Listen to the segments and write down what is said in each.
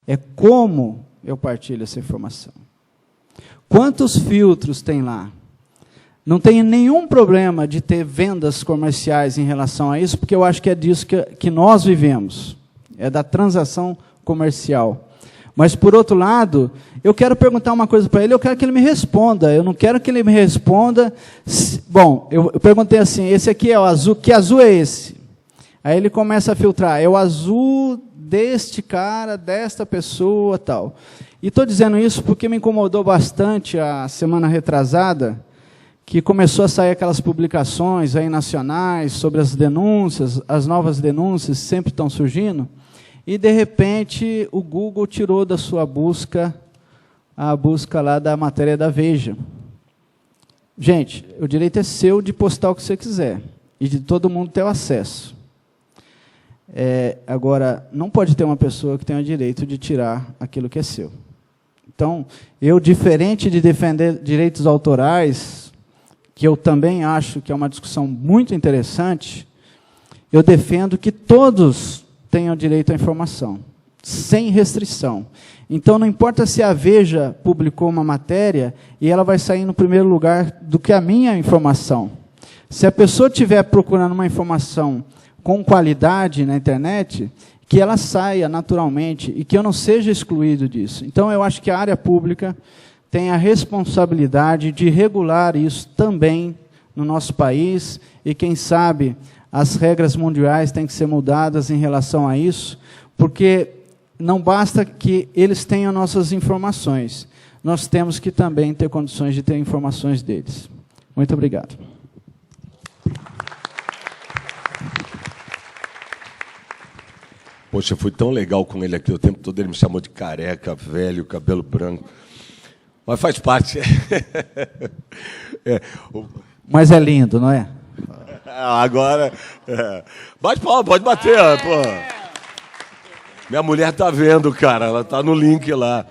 é como eu partilho essa informação. Quantos filtros tem lá? Não tenho nenhum problema de ter vendas comerciais em relação a isso, porque eu acho que é disso que nós vivemos, é da transação comercial. Mas, por outro lado, eu quero perguntar uma coisa para ele, eu quero que ele me responda. Eu não quero que ele me responda... Bom, eu perguntei assim, esse aqui é o azul, que azul é esse? Aí ele começa a filtrar, é o azul deste cara, desta pessoa, tal. E estou dizendo isso porque me incomodou bastante a semana retrasada, que começou a sair aquelas publicações aí nacionais sobre as denúncias, as novas denúncias sempre estão surgindo, e, de repente, o Google tirou da sua busca a busca lá da matéria da Veja. Gente, o direito é seu de postar o que você quiser, e de todo mundo ter o acesso. Agora, não pode ter uma pessoa que tenha o direito de tirar aquilo que é seu. Então, eu, diferente de defender direitos autorais, que eu também acho que é uma discussão muito interessante, eu defendo que todos tenham direito à informação, sem restrição. Então, não importa se a Veja publicou uma matéria e ela vai sair no primeiro lugar do que a minha informação. Se a pessoa estiver procurando uma informação com qualidade na internet, que ela saia naturalmente e que eu não seja excluído disso. Então, eu acho que a área pública tem a responsabilidade de regular isso também no nosso país e, quem sabe, as regras mundiais têm que ser mudadas em relação a isso, porque não basta que eles tenham nossas informações, nós temos que também ter condições de ter informações deles. Muito obrigado. Poxa, foi tão legal com ele aqui o tempo todo, ele me chamou de careca, velho, cabelo branco. Mas faz parte. Mas é lindo, não é? Agora... Bate palma, pode bater. Pô. Minha mulher está vendo, cara, ela está no link lá.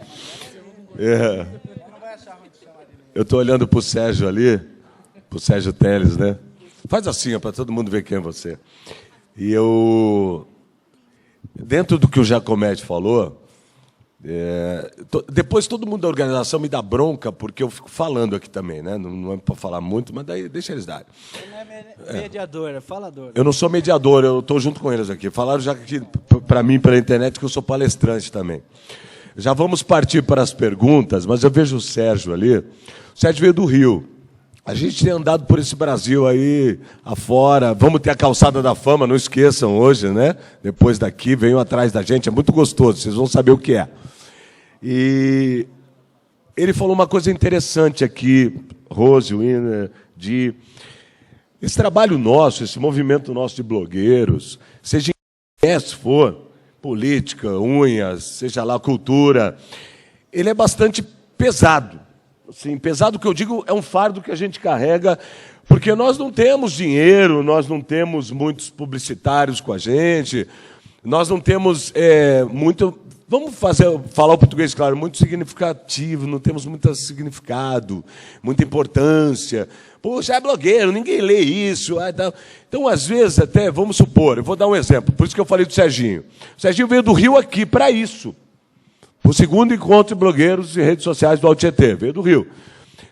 Eu estou olhando para o Sérgio ali, para o Sérgio Teles, né? Faz assim, para todo mundo ver quem é você. E eu... Dentro do que o Giacometti falou, depois todo mundo da organização me dá bronca, porque eu fico falando aqui também, né? Não é para falar muito, mas daí deixa eles darem. Ele não é mediador, é falador. Eu não sou mediador, eu estou junto com eles aqui. Falaram já que para mim, pela internet, que eu sou palestrante também. Já vamos partir para as perguntas, mas eu vejo o Sérgio ali. O Sérgio veio do Rio. A gente tem andado por esse Brasil aí afora. Vamos ter a Calçada da Fama, não esqueçam hoje, né? Depois daqui, venham atrás da gente. É muito gostoso, vocês vão saber o que é. E ele falou uma coisa interessante aqui, Rose, Winner, de esse trabalho nosso, esse movimento nosso de blogueiros, seja em se for, política, unhas, seja lá cultura, ele é bastante pesado. Assim, pesado que eu digo é um fardo que a gente carrega, porque nós não temos dinheiro, nós não temos muitos publicitários com a gente, nós não temos muito... Vamos falar o português, claro, muito significativo, não temos muito significado, muita importância. Poxa, é blogueiro, ninguém lê isso. Então, às vezes, até, vamos supor, eu vou dar um exemplo, por isso que eu falei do Serginho. O Serginho veio do Rio aqui para isso. O segundo encontro de blogueiros e redes sociais do Alto Tietê, veio do Rio.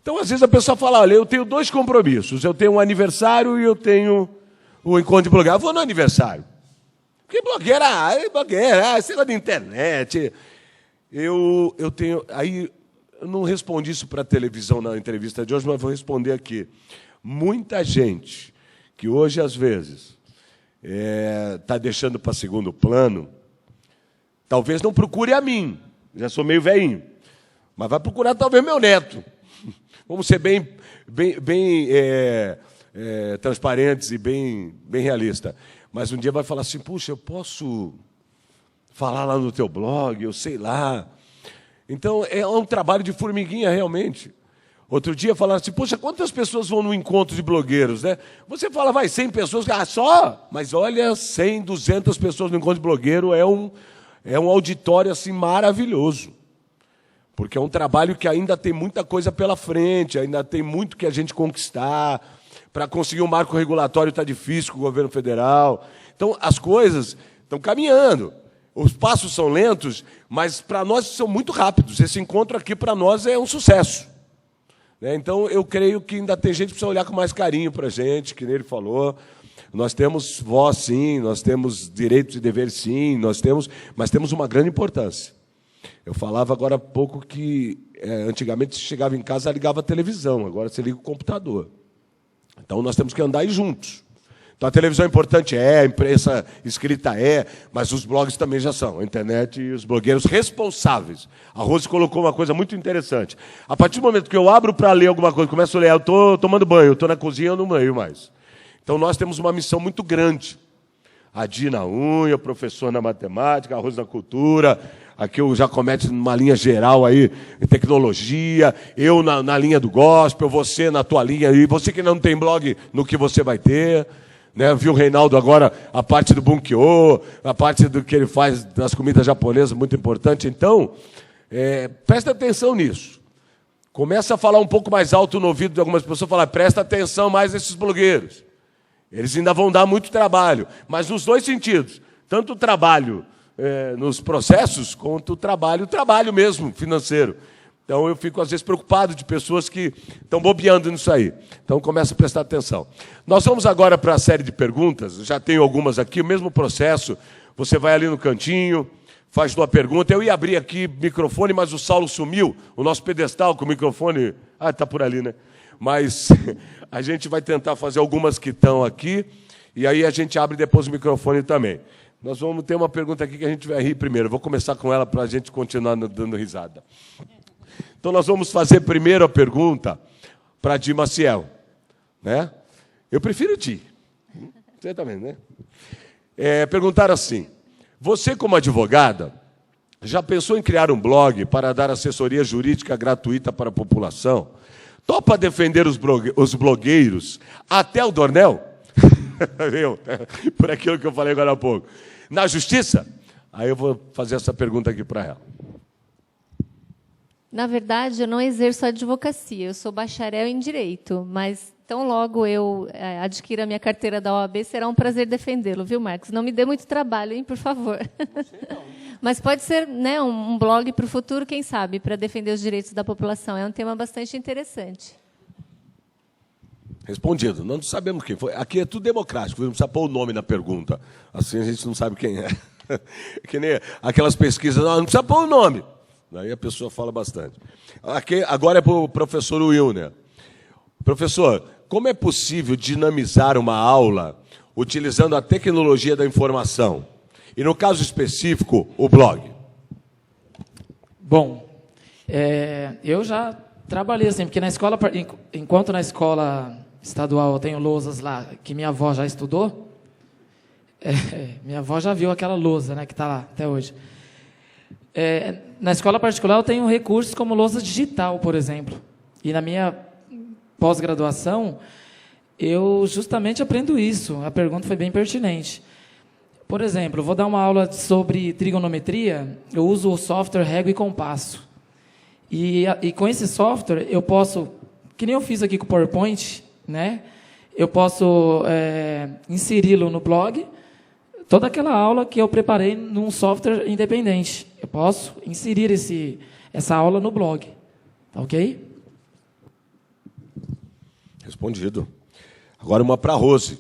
Então, às vezes, a pessoa fala, olha, eu tenho 2 compromissos, eu tenho um aniversário e eu tenho o encontro de blogueiros. Eu vou no aniversário. Porque blogueira, sei lá de internet. Eu tenho... Aí, eu não respondi isso para a televisão na entrevista de hoje, mas vou responder aqui. Muita gente que hoje, às vezes, está deixando para segundo plano, talvez não procure a mim, já sou meio velhinho, mas vai procurar talvez meu neto. Vamos ser bem transparentes e bem realistas. Mas um dia vai falar assim, puxa, eu posso falar lá no teu blog, eu sei lá. Então, é um trabalho de formiguinha, realmente. Outro dia falaram assim, poxa, quantas pessoas vão no encontro de blogueiros, né? Você fala, vai, 100 pessoas, só? Mas olha, 100, 200 pessoas no encontro de blogueiro é um auditório assim, maravilhoso. Porque é um trabalho que ainda tem muita coisa pela frente, ainda tem muito que a gente conquistar. Para conseguir um marco regulatório está difícil com o governo federal. Então, as coisas estão caminhando. Os passos são lentos, mas para nós são muito rápidos. Esse encontro aqui, para nós, é um sucesso. Então, eu creio que ainda tem gente que precisa olhar com mais carinho para a gente, que nem ele falou. Nós temos voz, sim, nós temos direitos e deveres, sim, mas temos uma grande importância. Eu falava agora há pouco que, antigamente, você chegava em casa, ligava a televisão, agora você liga o computador. Então, nós temos que andar aí juntos. Então, a televisão é importante, a imprensa escrita mas os blogs também já são. A internet e os blogueiros responsáveis. A Rose colocou uma coisa muito interessante. A partir do momento que eu abro para ler alguma coisa, começo a ler, eu estou tomando banho, eu estou na cozinha, eu não leio mais. Então, nós temos uma missão muito grande. A Di na unha, o professor na matemática, a Rose na cultura, aqui o Jacomete numa linha geral aí, em tecnologia, eu na linha do gospel, você na tua linha, e você que não tem blog, no que você vai ter. Viu o Reinaldo agora, a parte do Bunkyo, a parte do que ele faz das comidas japonesas, muito importante. Então, presta atenção nisso. Começa a falar um pouco mais alto no ouvido de algumas pessoas, falar, presta atenção mais nesses blogueiros. Eles ainda vão dar muito trabalho, mas nos dois sentidos. Tanto o trabalho nos processos, quanto o trabalho mesmo, financeiro. Então, eu fico, às vezes, preocupado de pessoas que estão bobeando nisso aí. Então, começa a prestar atenção. Nós vamos agora para a série de perguntas. Já tenho algumas aqui, o mesmo processo. Você vai ali no cantinho, faz uma pergunta. Eu ia abrir aqui o microfone, mas o Saulo sumiu. O nosso pedestal com o microfone... está por ali, né? Mas a gente vai tentar fazer algumas que estão aqui, e aí a gente abre depois o microfone também. Nós vamos ter uma pergunta aqui que a gente vai rir primeiro. Vou começar com ela para a gente continuar dando risada. Então, nós vamos fazer primeiro a pergunta para Di Maciel. Eu prefiro Di. Você também, né? Perguntaram assim, você, como advogada, já pensou em criar um blog para dar assessoria jurídica gratuita para a população? Topa defender os blogueiros até o Dornel? Por aquilo que eu falei agora há pouco. Na justiça? Aí eu vou fazer essa pergunta aqui para ela. Na verdade, eu não exerço advocacia, eu sou bacharel em Direito, mas tão logo eu adquira a minha carteira da OAB, será um prazer defendê-lo, viu, Marcos? Não me dê muito trabalho, hein, por favor. Mas pode ser, né, um blog para o futuro, quem sabe, para defender os direitos da população. É um tema bastante interessante. Respondido. Não sabemos quem foi. Aqui é tudo democrático, não precisa pôr o nome na pergunta. Assim a gente não sabe quem é. Que nem aquelas pesquisas, não precisa pôr o nome. Daí a pessoa fala bastante. Aqui, agora é para o professor Wilner. Professor, como é possível dinamizar uma aula utilizando a tecnologia da informação? E, no caso específico, o blog? Bom, eu já trabalhei assim, porque na escola, enquanto na escola estadual eu tenho lousas lá que minha avó já estudou, minha avó já viu aquela lousa, né, que está lá até hoje. Na escola particular eu tenho recursos como lousa digital, por exemplo. E na minha pós-graduação, eu justamente aprendo isso. A pergunta foi bem pertinente. Por exemplo, eu vou dar uma aula sobre trigonometria, eu uso o software Régua e Compasso. E com esse software, eu posso, que nem eu fiz aqui com o PowerPoint, né? Eu posso inseri-lo no blog, toda aquela aula que eu preparei num software independente. Eu posso inserir essa aula no blog. Tá ok? Respondido. Agora uma para a Rose.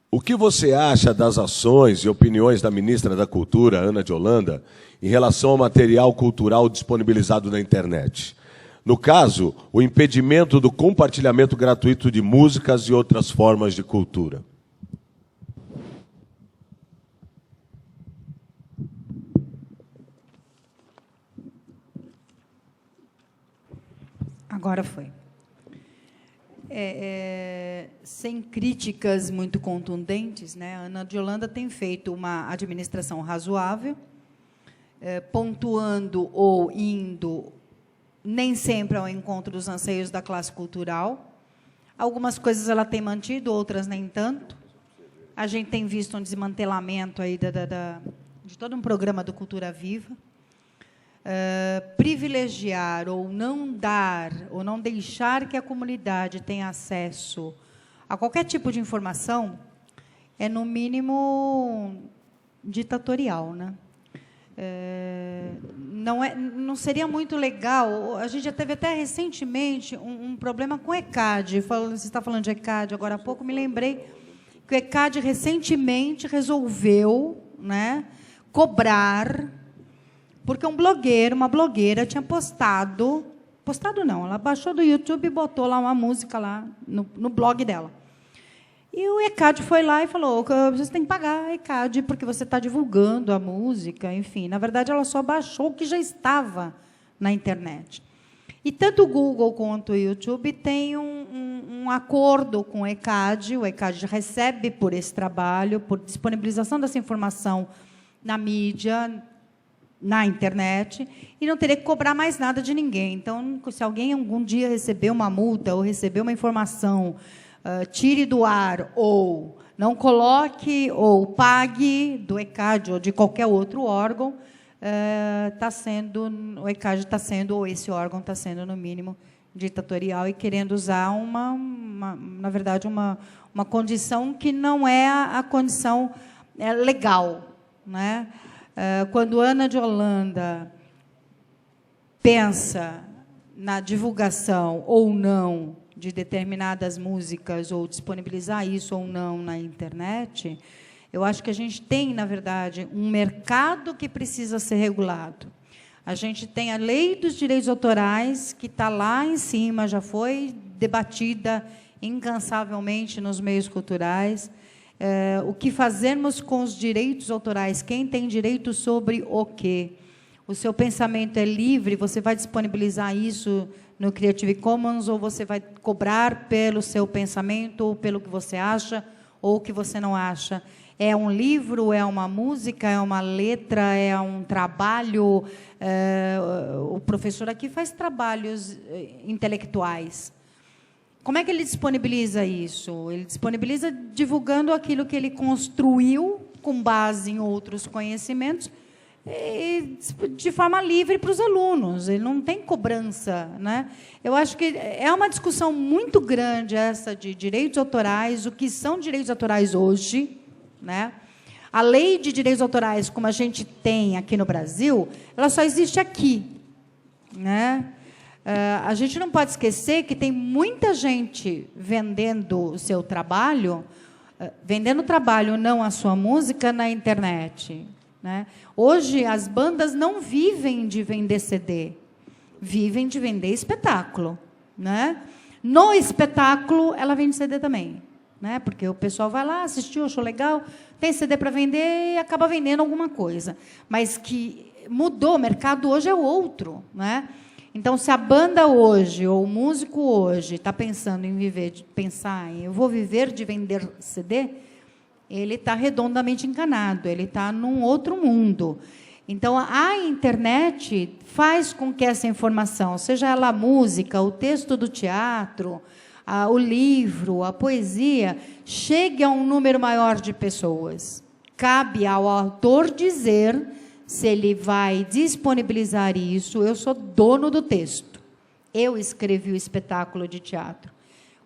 O que você acha das ações e opiniões da ministra da Cultura, Ana de Holanda, em relação ao material cultural disponibilizado na internet? No caso, o impedimento do compartilhamento gratuito de músicas e outras formas de cultura. Agora foi. Sem críticas muito contundentes, né, a Ana de Holanda tem feito uma administração razoável, pontuando ou indo nem sempre ao encontro dos anseios da classe cultural. Algumas coisas ela tem mantido, outras nem tanto. A gente tem visto um desmantelamento aí de todo um programa do Cultura Viva. Privilegiar ou não dar, ou não deixar que a comunidade tenha acesso a qualquer tipo de informação é, no mínimo, ditatorial, né? Não seria muito legal. A gente já teve até recentemente um problema com o ECAD. Você está falando de ECAD agora há pouco, me lembrei que o ECAD recentemente resolveu, né, cobrar, porque uma blogueira tinha postado não, ela baixou do YouTube e botou lá uma música lá no blog dela. E o ECAD foi lá e falou: você tem que pagar a ECAD porque você está divulgando a música, enfim. Na verdade, ela só baixou o que já estava na internet. E tanto o Google quanto o YouTube têm um acordo com o ECAD recebe por esse trabalho, por disponibilização dessa informação na mídia, na internet, e não teria que cobrar mais nada de ninguém. Então, se alguém algum dia receber uma multa ou receber uma informação, tire do ar, ou não coloque, ou pague do ECAD ou de qualquer outro órgão, o ECAD está sendo, ou esse órgão está sendo, no mínimo, ditatorial e querendo usar, na verdade, uma condição que não é a condição legal, né? Quando Ana de Holanda pensa na divulgação ou não de determinadas músicas, ou disponibilizar isso ou não na internet, eu acho que a gente tem, na verdade, um mercado que precisa ser regulado. A gente tem a lei dos direitos autorais, que está lá em cima, já foi debatida incansavelmente nos meios culturais. O que fazermos com os direitos autorais? Quem tem direito sobre o quê? O seu pensamento é livre, você vai disponibilizar isso no Creative Commons, ou você vai cobrar pelo seu pensamento, ou pelo que você acha, ou o que você não acha? É um livro, é uma música, é uma letra, é um trabalho? O professor aqui faz trabalhos intelectuais. Como é que ele disponibiliza isso? Ele disponibiliza divulgando aquilo que ele construiu com base em outros conhecimentos, e de forma livre para os alunos. Ele não tem cobrança, né? Eu acho que é uma discussão muito grande essa de direitos autorais, o que são direitos autorais hoje, né? A lei de direitos autorais, como a gente tem aqui no Brasil, ela só existe aqui, né? A gente não pode esquecer que tem muita gente vendendo o seu trabalho, não a sua música, na internet, né? Hoje, as bandas não vivem de vender CD, vivem de vender espetáculo, né? No espetáculo, ela vende CD também, né? Porque o pessoal vai lá, assistiu, achou legal, tem CD para vender e acaba vendendo alguma coisa. Mas que mudou, o mercado hoje é outro, né? Então, se a banda hoje, ou o músico hoje, está pensando em eu vou viver de vender CD, ele está redondamente enganado, ele está num outro mundo. Então, a internet faz com que essa informação, seja ela a música, o texto do teatro, o livro, a poesia, chegue a um número maior de pessoas. Cabe ao autor dizer se ele vai disponibilizar isso. Eu sou dono do texto. Eu escrevi o espetáculo de teatro.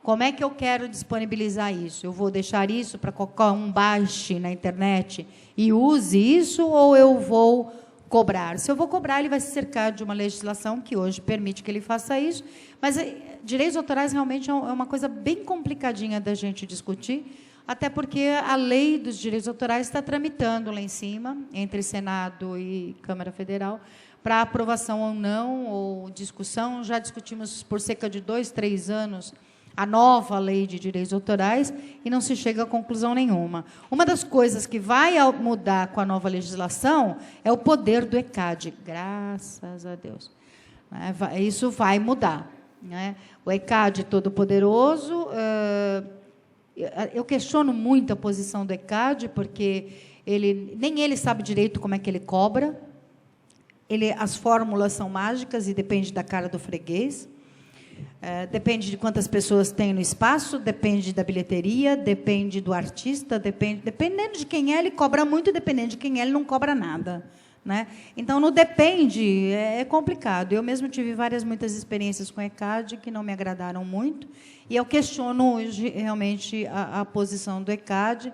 Como é que eu quero disponibilizar isso? Eu vou deixar isso para qualquer um baixe na internet e use isso, ou eu vou cobrar? Se eu vou cobrar, ele vai se cercar de uma legislação que hoje permite que ele faça isso. Mas direitos autorais realmente é uma coisa bem complicadinha da gente discutir, até porque a lei dos direitos autorais está tramitando lá em cima, entre Senado e Câmara Federal, para aprovação ou não, ou discussão. Já discutimos por cerca de 2, 3 anos a nova lei de direitos autorais e não se chega a conclusão nenhuma. Uma das coisas que vai mudar com a nova legislação é o poder do ECAD, graças a Deus. Isso vai mudar, né? O ECAD todo-poderoso. Eu questiono muito a posição do ECAD, porque nem ele sabe direito como é que ele cobra. As fórmulas são mágicas e depende da cara do freguês. Depende de quantas pessoas tem no espaço, depende da bilheteria, depende do artista, dependendo de quem é, ele cobra muito, dependendo de quem é, ele não cobra nada, né? Então, não depende, é complicado. Eu mesmo tive muitas experiências com o ECAD que não me agradaram muito, e eu questiono hoje, realmente, a posição do ECAD.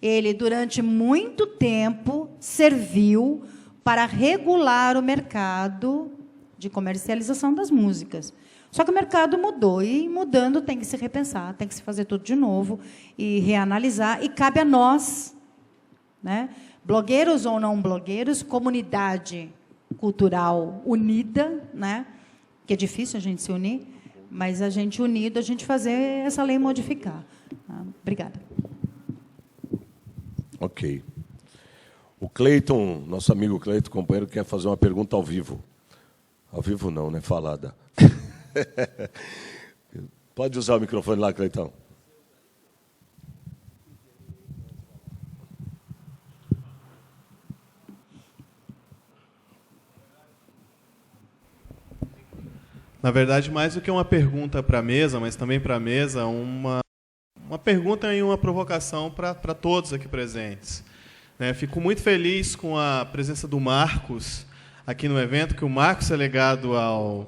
Ele, durante muito tempo, serviu para regular o mercado de comercialização das músicas. Só que o mercado mudou, e mudando tem que se repensar, tem que se fazer tudo de novo, e reanalisar, e cabe a nós, né, blogueiros ou não blogueiros, comunidade cultural unida, né, que é difícil a gente se unir, mas a gente unido, a gente fazer essa lei modificar. Obrigada. Ok. O Cleiton, nosso amigo Cleiton, companheiro, quer fazer uma pergunta ao vivo. Ao vivo não, né? Falada. Pode usar o microfone lá, Cleitão. Na verdade, mais do que uma pergunta para a mesa, mas também para a mesa, uma pergunta e uma provocação para todos aqui presentes. Fico muito feliz com a presença do Marcos aqui no evento, que o Marcos é ligado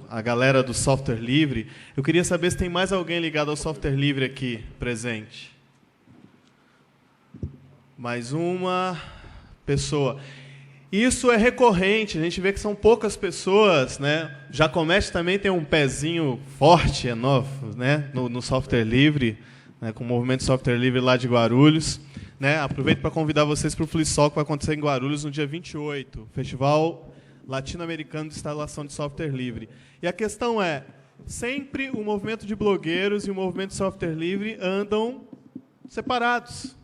à galera do software livre. Eu queria saber se tem mais alguém ligado ao software livre aqui presente. Mais uma pessoa. Isso é recorrente, a gente vê que são poucas pessoas, né? Jacomete também tem um pezinho forte, né? no software livre, né? Com o movimento software livre lá de Guarulhos. Né? Aproveito para convidar vocês para o FliSol, que vai acontecer em Guarulhos no dia 28, Festival Latino-Americano de Instalação de Software Livre. E a questão é, sempre o movimento de blogueiros e o movimento de software livre andam separados.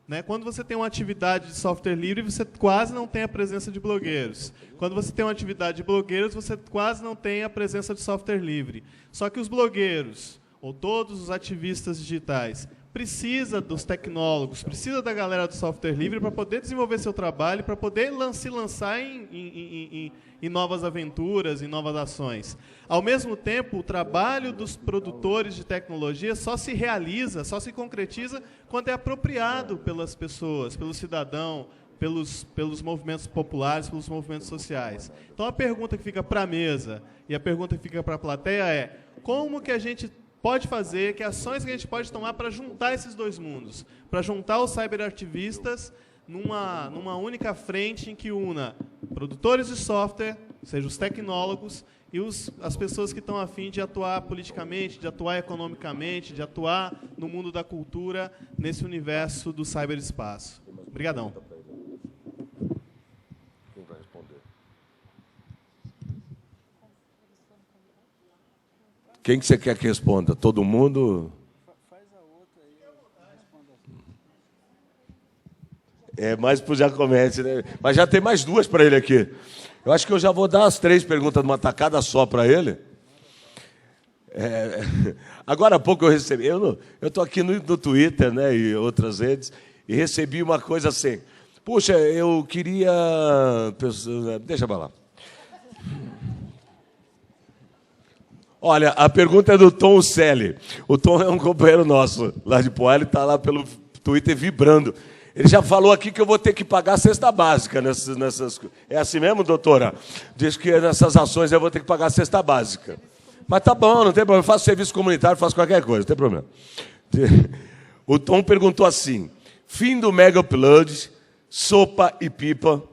Né? Quando você tem uma atividade de software livre, você quase não tem a presença de blogueiros. Quando você tem uma atividade de blogueiros, você quase não tem a presença de software livre. Só que os blogueiros, ou todos os ativistas digitais, precisa dos tecnólogos, precisa da galera do software livre para poder desenvolver seu trabalho, para poder se lançar em novas aventuras, em novas ações. Ao mesmo tempo, o trabalho dos produtores de tecnologia só se realiza, só se concretiza quando é apropriado pelas pessoas, pelo cidadão, pelos movimentos populares, pelos movimentos sociais. Então, a pergunta que fica para a mesa e a pergunta que fica para a plateia é: como que a gente pode fazer, que ações que a gente pode tomar para juntar esses dois mundos, para juntar os cyberativistas numa única frente em que una produtores de software, seja os tecnólogos, e as pessoas que estão a fim de atuar politicamente, de atuar economicamente, de atuar no mundo da cultura, nesse universo do cyberespaço. Obrigadão. Quem vai responder? Quem que você quer que responda? Todo mundo? Faz a outra aí. É mais para o Jacomete, né? Mas já tem mais duas para ele aqui. Eu acho que eu já vou dar as 3 perguntas numa tacada só para ele. Agora há pouco eu recebi... Eu estou aqui no Twitter, né, e outras redes, e recebi uma coisa assim: puxa, eu queria... Deixa para lá. Olha, a pergunta é do Tom Selly. O Tom é um companheiro nosso lá de Poá, ele está lá pelo Twitter vibrando. Ele já falou aqui que eu vou ter que pagar a cesta básica nessas... É assim mesmo, doutora? Diz que nessas ações eu vou ter que pagar a cesta básica. Mas tá bom, não tem problema. Eu faço serviço comunitário, faço qualquer coisa, não tem problema. O Tom perguntou assim: fim do Mega Upload, sopa e pipa,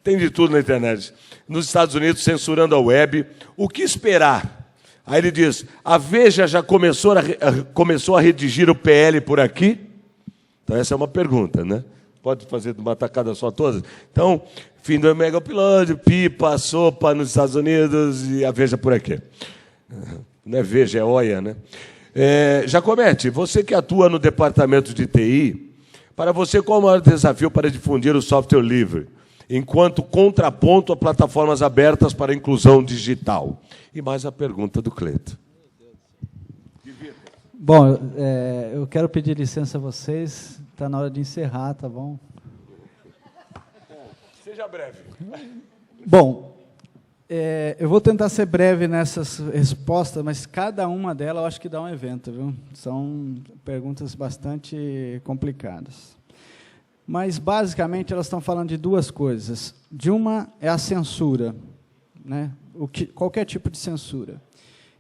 tem de tudo na internet. Nos Estados Unidos, censurando a web, o que esperar? Aí ele diz: a Veja já começou a redigir o PL por aqui? Então, essa é uma pergunta, né? Pode fazer de uma tacada só todas? Então, fim do Mega Upload, pipa, sopa nos Estados Unidos e a Veja por aqui. Não é Veja, é Oia, né? Jacomete, você que atua no departamento de TI, para você, qual é o maior desafio para difundir o software livre, enquanto contraponto a plataformas abertas para a inclusão digital? E mais a pergunta do Cleiton. Bom, eu quero pedir licença a vocês, está na hora de encerrar, tá bom? Seja breve. Bom, eu vou tentar ser breve nessas respostas, mas cada uma delas eu acho que dá um evento, viu? São perguntas bastante complicadas. Mas, basicamente, elas estão falando de duas coisas. De uma é a censura, né? Qualquer tipo de censura.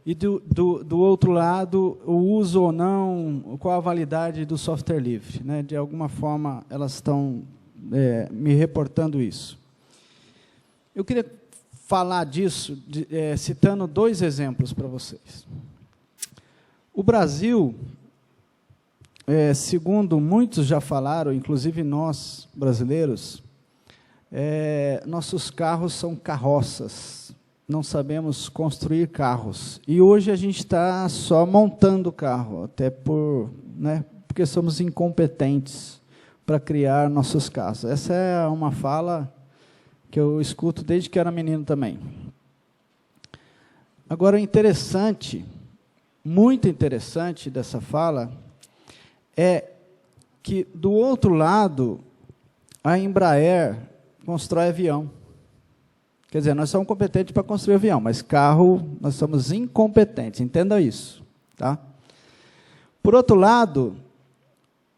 E, do outro lado, o uso ou não, qual a validade do software livre, né? De alguma forma, elas estão me reportando isso. Eu queria falar disso, citando 2 exemplos para vocês. O Brasil, segundo muitos já falaram, inclusive nós, brasileiros, nossos carros são carroças, não sabemos construir carros. E hoje a gente está só montando o carro, até porque somos incompetentes para criar nossos carros. Essa é uma fala que eu escuto desde que era menino também. Agora, interessante, muito interessante dessa fala, é que, do outro lado, a Embraer constrói avião. Quer dizer, nós somos competentes para construir avião, mas carro, nós somos incompetentes, entenda isso. Tá? Por outro lado,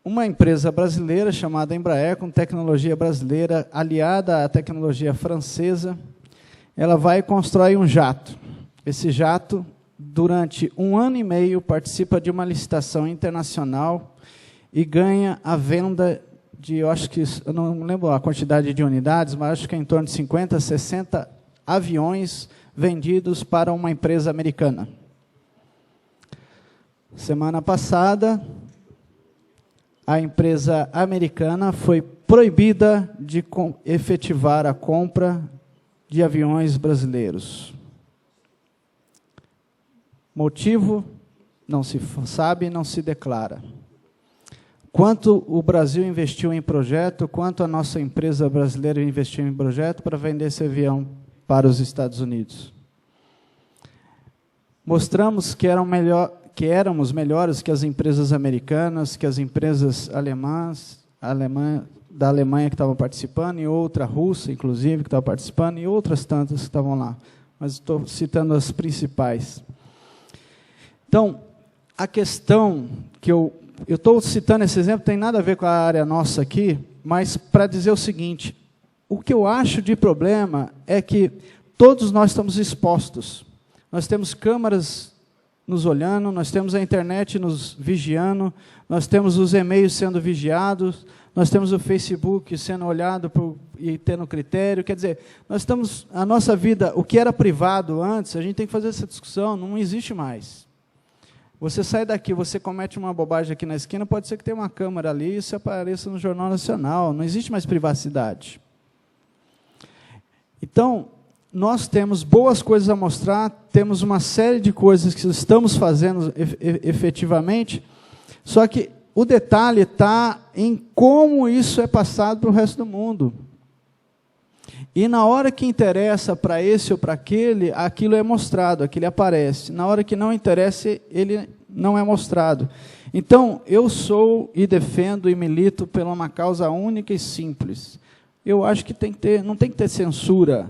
uma empresa brasileira chamada Embraer, com tecnologia brasileira, aliada à tecnologia francesa, ela vai e constrói um jato. Esse jato, durante 1 ano e meio, participa de uma licitação internacional e ganha a venda de, eu não lembro a quantidade de unidades, mas acho que é em torno de 50, 60 aviões vendidos para uma empresa americana. Semana passada, a empresa americana foi proibida de efetivar a compra de aviões brasileiros. Motivo? Não se sabe, não se declara. Quanto o Brasil investiu em projeto, quanto a nossa empresa brasileira investiu em projeto para vender esse avião para os Estados Unidos? Mostramos que éramos melhores que as empresas americanas, que as empresas alemãs, da Alemanha que estavam participando, e outra russa, inclusive, que estava participando, e outras tantas que estavam lá. Mas estou citando as principais. Então, a questão que eu estou citando esse exemplo, tem nada a ver com a área nossa aqui, mas para dizer o seguinte, o que eu acho de problema é que todos nós estamos expostos. Nós temos câmeras nos olhando, nós temos a internet nos vigiando, nós temos os e-mails sendo vigiados, nós temos o Facebook sendo olhado e tendo critério. Quer dizer, a nossa vida, o que era privado antes, a gente tem que fazer essa discussão, não existe mais. Você sai daqui, você comete uma bobagem aqui na esquina, pode ser que tenha uma câmera ali e isso apareça no Jornal Nacional. Não existe mais privacidade. Então, nós temos boas coisas a mostrar, temos uma série de coisas que estamos fazendo efetivamente, só que o detalhe está em como isso é passado para o resto do mundo. E na hora que interessa para esse ou para aquele, aquilo é mostrado, aquilo aparece. Na hora que não interessa, ele não é mostrado. Então, eu sou e defendo e milito por uma causa única e simples. Eu acho que não tem que ter censura.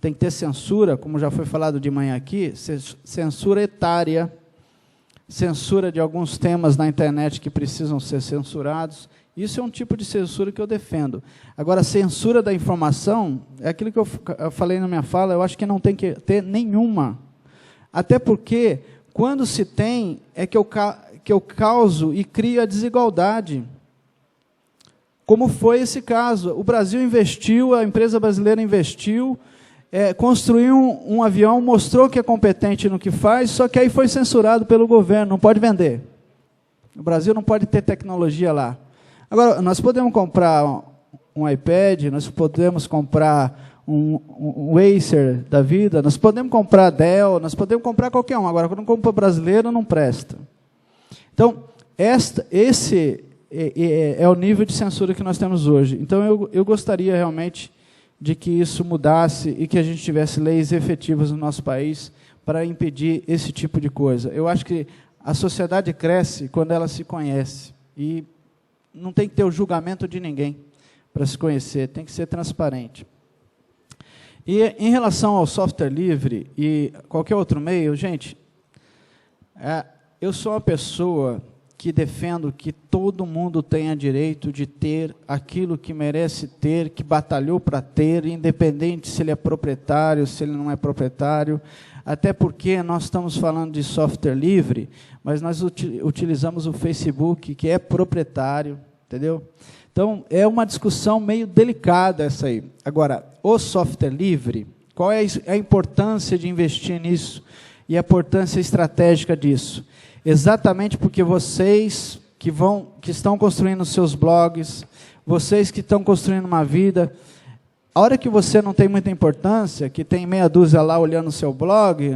Tem que ter censura, como já foi falado de manhã aqui, censura etária, censura de alguns temas na internet que precisam ser censurados. Isso é um tipo de censura que eu defendo. Agora, a censura da informação, é aquilo que eu falei na minha fala, eu acho que não tem que ter nenhuma. Até porque, quando se tem, é que eu causo e crio a desigualdade. Como foi esse caso? O Brasil investiu, a empresa brasileira investiu, construiu um avião, mostrou que é competente no que faz, só que aí foi censurado pelo governo, não pode vender. O Brasil não pode ter tecnologia lá. Agora, nós podemos comprar um iPad, nós podemos comprar um Acer da vida, nós podemos comprar Dell, nós podemos comprar qualquer um. Agora, quando compra brasileiro, não presta. Então, esse é o nível de censura que nós temos hoje. Então, eu gostaria realmente de que isso mudasse e que a gente tivesse leis efetivas no nosso país para impedir esse tipo de coisa. Eu acho que a sociedade cresce quando ela se conhece. E não tem que ter o julgamento de ninguém para se conhecer, tem que ser transparente. E em relação ao software livre e qualquer outro meio, gente, eu sou uma pessoa que defendo que todo mundo tenha direito de ter aquilo que merece ter, que batalhou para ter, independente se ele é proprietário, se ele não é proprietário, até porque nós estamos falando de software livre, mas nós utilizamos o Facebook, que é proprietário, entendeu? Então, é uma discussão meio delicada essa aí. Agora, o software livre, qual é a importância de investir nisso e a importância estratégica disso? Exatamente porque vocês que estão construindo seus blogs, vocês que estão construindo uma vida, a hora que você não tem muita importância, que tem meia dúzia lá olhando o seu blog,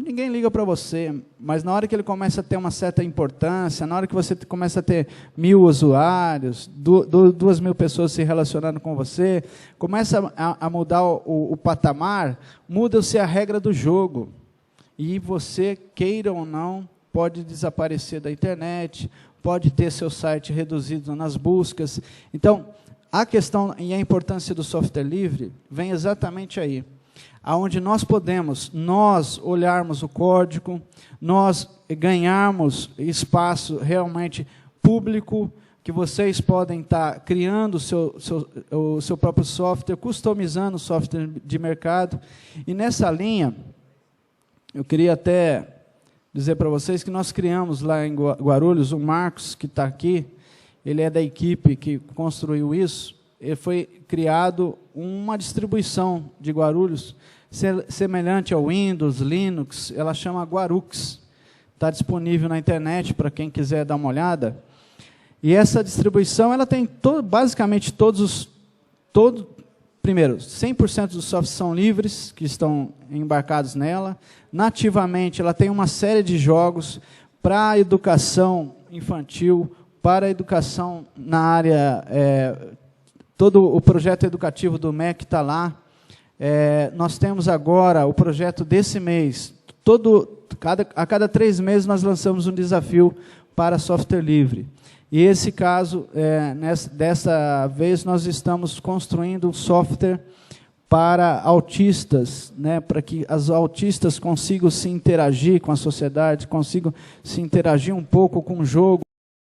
ninguém liga para você. Mas na hora que ele começa a ter uma certa importância, na hora que você começa a ter 1.000 usuários, 2.000 pessoas se relacionando com você, começa a mudar o patamar, muda-se a regra do jogo. E você, queira ou não, pode desaparecer da internet, pode ter seu site reduzido nas buscas. Então, a questão e a importância do software livre vem exatamente aí, aonde nós podemos, olharmos o código, nós ganharmos espaço realmente público, que vocês podem estar criando o seu próprio software, customizando o software de mercado. E nessa linha, eu queria até dizer para vocês que nós criamos lá em Guarulhos, o Marcos, que está aqui, ele é da equipe que construiu isso, ele foi criado uma distribuição de Guarulhos, semelhante ao Windows, Linux, ela chama Guarux, está disponível na internet para quem quiser dar uma olhada, e essa distribuição ela tem basicamente primeiro, 100% dos softwares são livres, que estão embarcados nela. Nativamente, ela tem uma série de jogos para a educação infantil, para a educação na área... todo o projeto educativo do MEC está lá. Nós temos agora o projeto desse mês. A cada 3 meses nós lançamos um desafio para software livre. E esse caso, dessa vez, nós estamos construindo um software para autistas, né, para que os autistas consigam se interagir com a sociedade, consigam se interagir um pouco com o jogo.